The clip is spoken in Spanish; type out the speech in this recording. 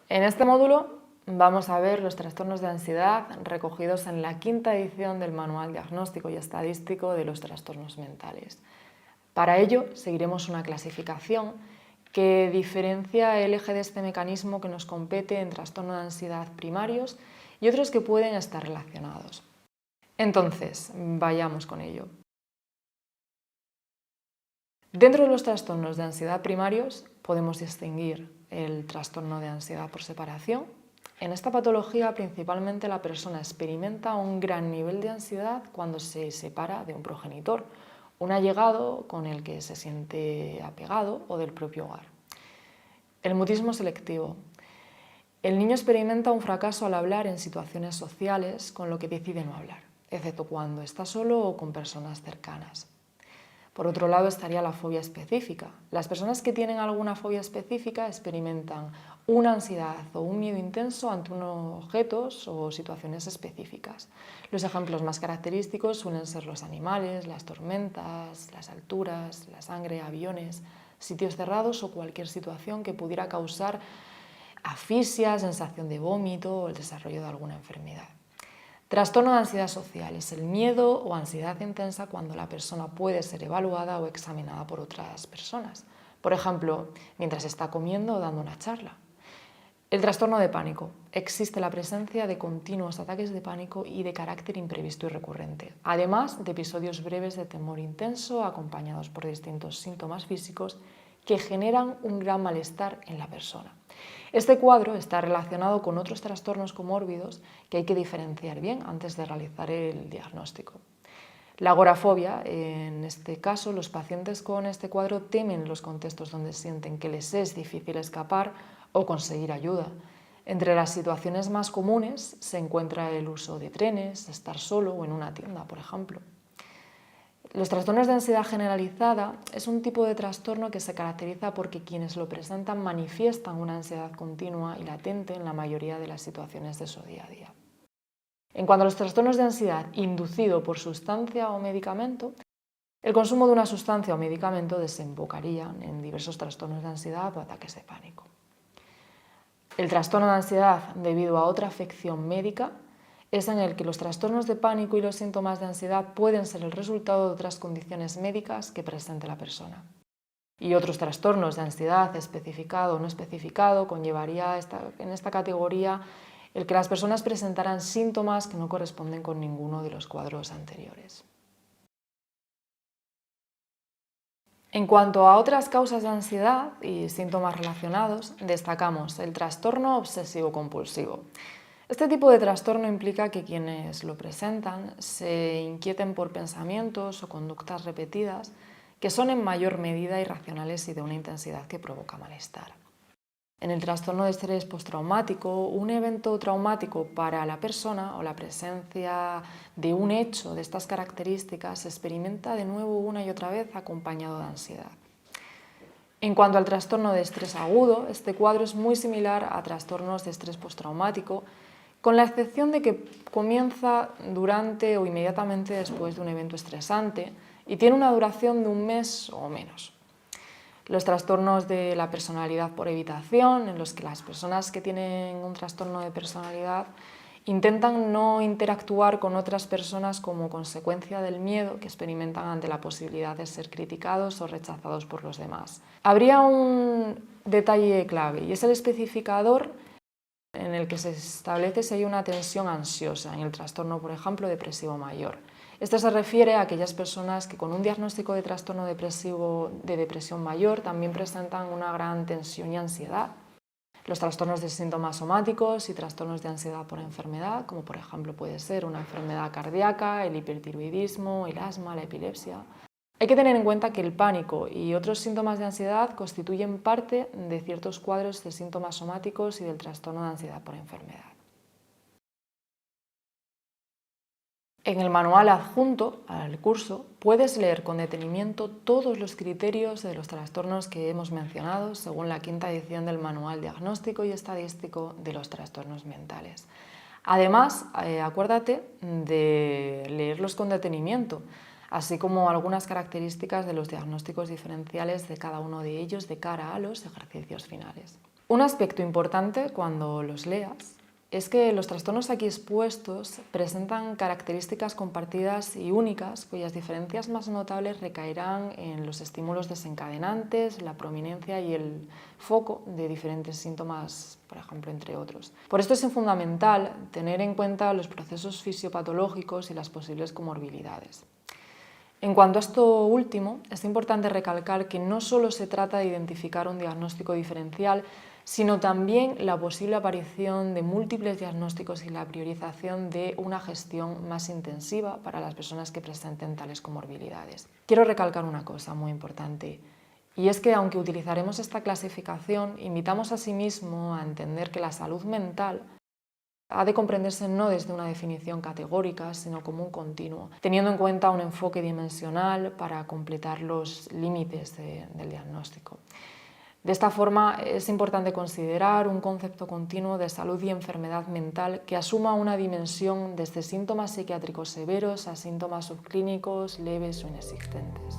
En este módulo vamos a ver los trastornos de ansiedad recogidos en la quinta edición del Manual Diagnóstico y Estadístico de los Trastornos Mentales. Para ello seguiremos una clasificación que diferencia el eje de este mecanismo que nos compete en trastornos de ansiedad primarios y otros que pueden estar relacionados. Entonces, vayamos con ello. Dentro de los trastornos de ansiedad primarios podemos distinguir el trastorno de ansiedad por separación. En esta patología principalmente la persona experimenta un gran nivel de ansiedad cuando se separa de un progenitor, un allegado con el que se siente apegado o del propio hogar. El mutismo selectivo. El niño experimenta un fracaso al hablar en situaciones sociales, con lo que decide no hablar, excepto cuando está solo o con personas cercanas. Por otro lado estaría la fobia específica. Las personas que tienen alguna fobia específica experimentan una ansiedad o un miedo intenso ante unos objetos o situaciones específicas. Los ejemplos más característicos suelen ser los animales, las tormentas, las alturas, la sangre, aviones, sitios cerrados o cualquier situación que pudiera causar asfixia, sensación de vómito o el desarrollo de alguna enfermedad. Trastorno de ansiedad social es el miedo o ansiedad intensa cuando la persona puede ser evaluada o examinada por otras personas. Por ejemplo, mientras está comiendo o dando una charla. El trastorno de pánico. Existe la presencia de continuos ataques de pánico y de carácter imprevisto y recurrente, además de episodios breves de temor intenso acompañados por distintos síntomas físicos que generan un gran malestar en la persona. Este cuadro está relacionado con otros trastornos comórbidos que hay que diferenciar bien antes de realizar el diagnóstico. La agorafobia, en este caso, los pacientes con este cuadro temen los contextos donde sienten que les es difícil escapar o conseguir ayuda. Entre las situaciones más comunes se encuentra el uso de trenes, estar solo o en una tienda, por ejemplo. Los trastornos de ansiedad generalizada es un tipo de trastorno que se caracteriza porque quienes lo presentan manifiestan una ansiedad continua y latente en la mayoría de las situaciones de su día a día. En cuanto a los trastornos de ansiedad inducido por sustancia o medicamento, el consumo de una sustancia o medicamento desembocaría en diversos trastornos de ansiedad o ataques de pánico. El trastorno de ansiedad debido a otra afección médica es en el que los trastornos de pánico y los síntomas de ansiedad pueden ser el resultado de otras condiciones médicas que presente la persona. Y otros trastornos de ansiedad especificado o no especificado conllevaría en esta categoría el que las personas presentaran síntomas que no corresponden con ninguno de los cuadros anteriores. En cuanto a otras causas de ansiedad y síntomas relacionados, destacamos el trastorno obsesivo-compulsivo. Este tipo de trastorno implica que quienes lo presentan se inquieten por pensamientos o conductas repetidas que son en mayor medida irracionales y de una intensidad que provoca malestar. En el trastorno de estrés postraumático, un evento traumático para la persona o la presencia de un hecho de estas características se experimenta de nuevo una y otra vez acompañado de ansiedad. En cuanto al trastorno de estrés agudo, este cuadro es muy similar a trastornos de estrés postraumático, con la excepción de que comienza durante o inmediatamente después de un evento estresante y tiene una duración de un mes o menos. Los trastornos de la personalidad por evitación, en los que las personas que tienen un trastorno de personalidad intentan no interactuar con otras personas como consecuencia del miedo que experimentan ante la posibilidad de ser criticados o rechazados por los demás. Habría un detalle clave y es el especificador en el que se establece si hay una tensión ansiosa en el trastorno, por ejemplo, depresivo mayor. Esto se refiere a aquellas personas que con un diagnóstico de trastorno depresivo de depresión mayor también presentan una gran tensión y ansiedad. Los trastornos de síntomas somáticos y trastornos de ansiedad por enfermedad, como por ejemplo puede ser una enfermedad cardíaca, el hipertiroidismo, el asma, la epilepsia. Hay que tener en cuenta que el pánico y otros síntomas de ansiedad constituyen parte de ciertos cuadros de síntomas somáticos y del trastorno de ansiedad por enfermedad. En el manual adjunto al curso puedes leer con detenimiento todos los criterios de los trastornos que hemos mencionado según la quinta edición del Manual Diagnóstico y Estadístico de los Trastornos Mentales. Además, acuérdate de leerlos con detenimiento. así como algunas características de los diagnósticos diferenciales de cada uno de ellos de cara a los ejercicios finales. Un aspecto importante cuando los leas es que los trastornos aquí expuestos presentan características compartidas y únicas, cuyas diferencias más notables recaerán en los estímulos desencadenantes, la prominencia y el foco de diferentes síntomas, por ejemplo, entre otros. Por esto es fundamental tener en cuenta los procesos fisiopatológicos y las posibles comorbilidades. En cuanto a esto último, es importante recalcar que no solo se trata de identificar un diagnóstico diferencial, sino también la posible aparición de múltiples diagnósticos y la priorización de una gestión más intensiva para las personas que presenten tales comorbilidades. Quiero recalcar una cosa muy importante, y es que aunque utilizaremos esta clasificación, invitamos asimismo a entender que la salud mental ha de comprenderse no desde una definición categórica, sino como un continuo, teniendo en cuenta un enfoque dimensional para completar los límites del diagnóstico. De esta forma, es importante considerar un concepto continuo de salud y enfermedad mental que asuma una dimensión desde síntomas psiquiátricos severos a síntomas subclínicos leves o inexistentes.